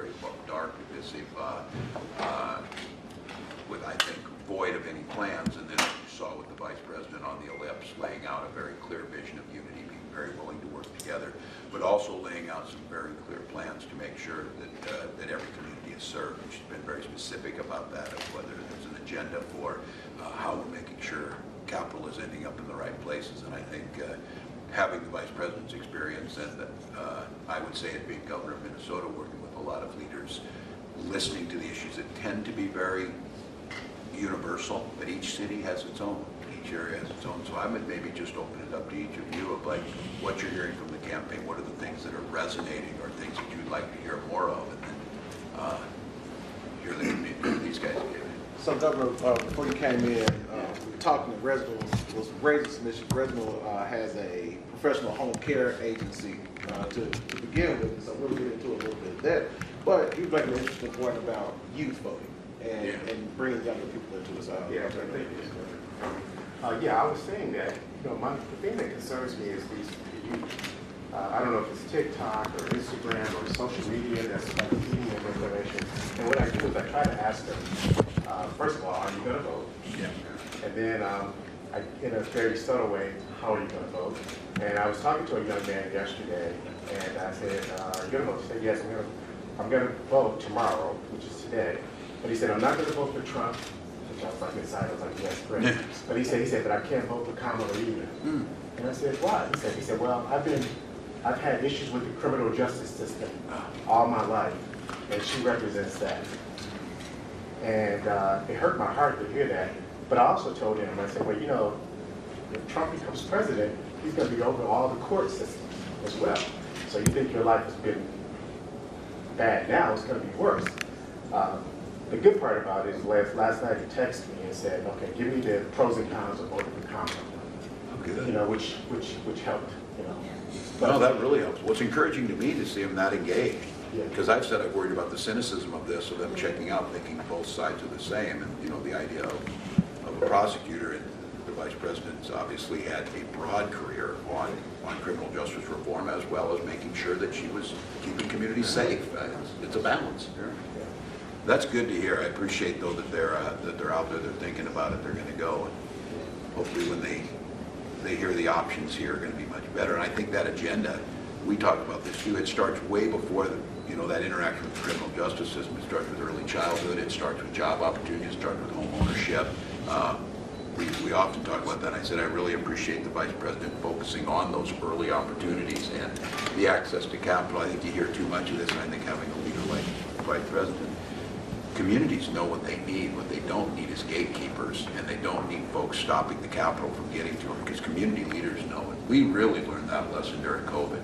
very dark, divisive, with, I think, void of any plans. And then you saw with the Vice President on the ellipse laying out a very clear vision of unity, being very willing to work together, but also laying out some very clear plans to make sure that every community is served. And she's been very specific about that, of whether there's an agenda for how we're making sure capital is ending up in the right places. And I think having the Vice President's experience and I would say it being Governor of Minnesota, working with a lot of leaders, listening to the issues that tend to be very universal, but each city has its own, each area has its own. So I would maybe just open it up to each of you of like what you're hearing from the campaign, what are the things that are resonating or things that you'd like to hear more of, and then hear the community, these guys give it. So Governor, before you came in, we were talking to Reginald, was raising some issues. Reginald has a professional home care agency to begin with, so we'll get into a little bit there. But you make an interesting point about youth voting and bringing younger people into it. So yeah, I was saying that, you know, the thing that concerns me is these youth. I don't know if it's TikTok or Instagram or social media that's like feeding them information. And what I do is I try to ask them, first of all, are you going to vote? Yeah. And then in a very subtle way, how are you going to vote? And I was talking to a young man yesterday, and I said, are you going to vote? He said, yes, I'm going to vote tomorrow, which is today. But he said, I'm not going to vote for Trump. Which I was like inside, I was like, yes, great. But he said, but I can't vote for Kamala either. And I said, why? He said, well, I've had issues with the criminal justice system all my life, and she represents that. And it hurt my heart to hear that. But I also told him, I said, well, you know, if Trump becomes president, he's going to be over all the court systems as well. So you think your life has been bad now, it's going to be worse. The good part about it is last night he texted me and said, okay, give me the pros and cons of voting for Kamala. Okay. You know, which helped, you know. No, that really helps. What's encouraging to me to see them that engaged, Yeah. because I've said I've worried about the cynicism of this, of them checking out, thinking both sides are the same, and you know the idea of a prosecutor, and the Vice President's obviously had a broad career on criminal justice reform, as well as making sure that she was keeping communities safe. It's a balance. That's good to hear. I appreciate though that they're out there, they're thinking about it, they're going to go, and hopefully when they hear the options here are going to be much better. And I think that agenda, we talk about this too, it starts way before that interaction with the criminal justice system. It starts with early childhood, it starts with job opportunities, it starts with home ownership. We often talk about that. I said I really appreciate the Vice President focusing on those early opportunities and the access to capital. I think you hear too much of this, and I think having a leader like the Vice President, communities know what they need. What they don't need is gatekeepers, and they don't need folks stopping the capital from getting to them, because community leaders know it. We really learned that lesson during COVID,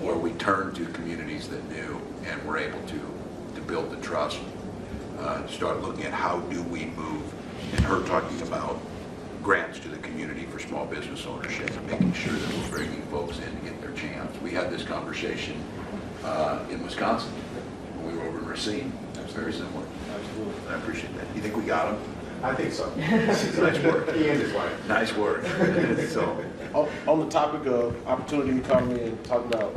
where we turned to communities that knew and were able to build the trust, start looking at how do we move, and her talking about grants to the community for small business ownership and making sure that we're bringing folks in to get their chance. We had this conversation in Wisconsin when we were over in Racine. That's very similar. Absolutely. I appreciate that. You think we got him? I think so. Nice work. He and his wife. Nice work. So, On the topic of opportunity economy and talking about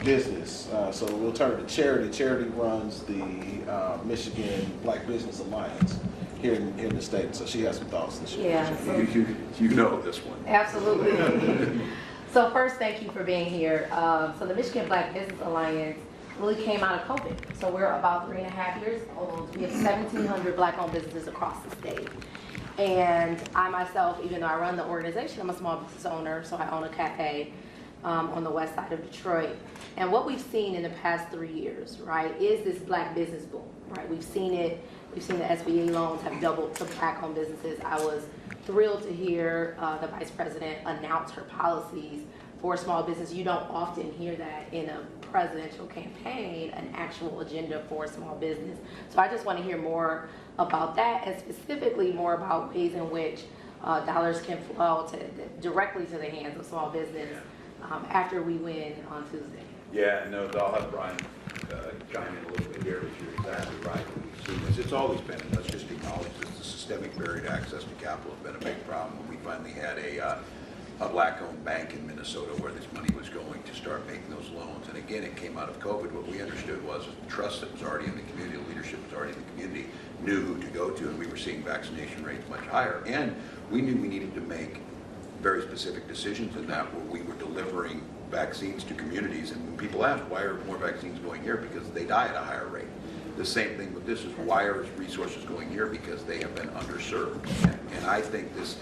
business, so we'll turn to Charity. Charity runs the Michigan Black Business Alliance here in the state, so she has some thoughts this year. Yeah. So you know this one. absolutely. So first, thank you for being here. So the Michigan Black Business Alliance really came out of COVID. So we're about 3.5 years old. We have 1,700 Black-owned businesses across the state. And I myself, even though I run the organization, I'm a small business owner, so I own a cafe on the west side of Detroit. And what we've seen in the past 3 years, right, is this Black business boom, right? We've seen it. We've seen the SBA loans have doubled to Black-owned businesses. I was thrilled to hear the Vice President announce her policies for small business. You don't often hear that in a presidential campaign, an actual agenda for small business. So I just want to hear more about that, and specifically more about ways in which dollars can flow directly to the hands of small business after we win on Tuesday. Yeah, no, I'll have Brian chime in a little bit here, but you're exactly right. We've seen this. It's always been, and let's just acknowledge this, the systemic barrier to access to capital has been a big problem. We finally had a Black-owned bank in Minnesota where this money was going to start making those loans, and it again, it came out of COVID. What we understood was the trust that was already in the community, the leadership was already in the community, knew who to go to, and we were seeing vaccination rates much higher. And we knew we needed to make very specific decisions in that, where we were delivering vaccines to communities. And when people ask, why are more vaccines going here? Because they die at a higher rate. The same thing with this is, why are resources going here? Because they have been underserved. And I think this,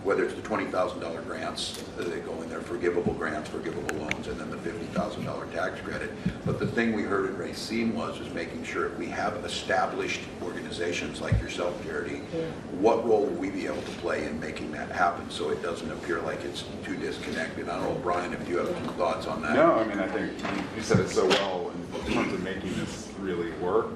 whether it's the $20,000 grants that go in there, forgivable grants, forgivable loans, and then the $50,000 tax credit. But the thing we heard in Racine was making sure if we have established organizations like yourself, Charity, what role will we be able to play in making that happen so it doesn't appear like it's too disconnected? I don't know, Brian, if you have some thoughts on that. No, I mean, I think you said it so well in terms of making this really work,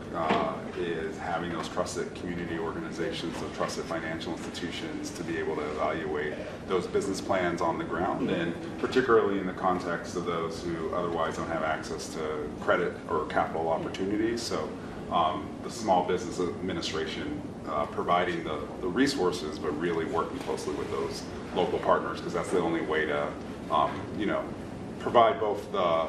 is having those trusted community organizations, those trusted financial institutions to be able to evaluate those business plans on the ground, and particularly in the context of those who otherwise don't have access to credit or capital opportunities. So the Small Business Administration providing the resources, but really working closely with those local partners, because that's the only way to, provide both the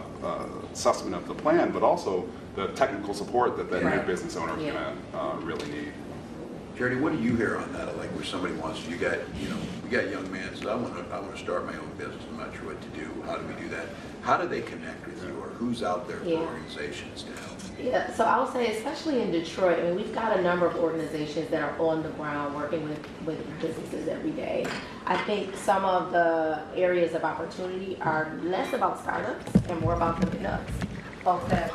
sustenance of the plan, but also the technical support that new business owner is going to really need. Charity, what do you hear on that? Like, where somebody wants, you got young man says, I want to start my own business. I'm not sure what to do. How do we do that? How do they connect with you, or who's out there for organizations to help? Yeah, so I would say, especially in Detroit, I mean, we've got a number of organizations that are on the ground working with businesses every day. I think some of the areas of opportunity are less about startups and more about the nuts. Folks that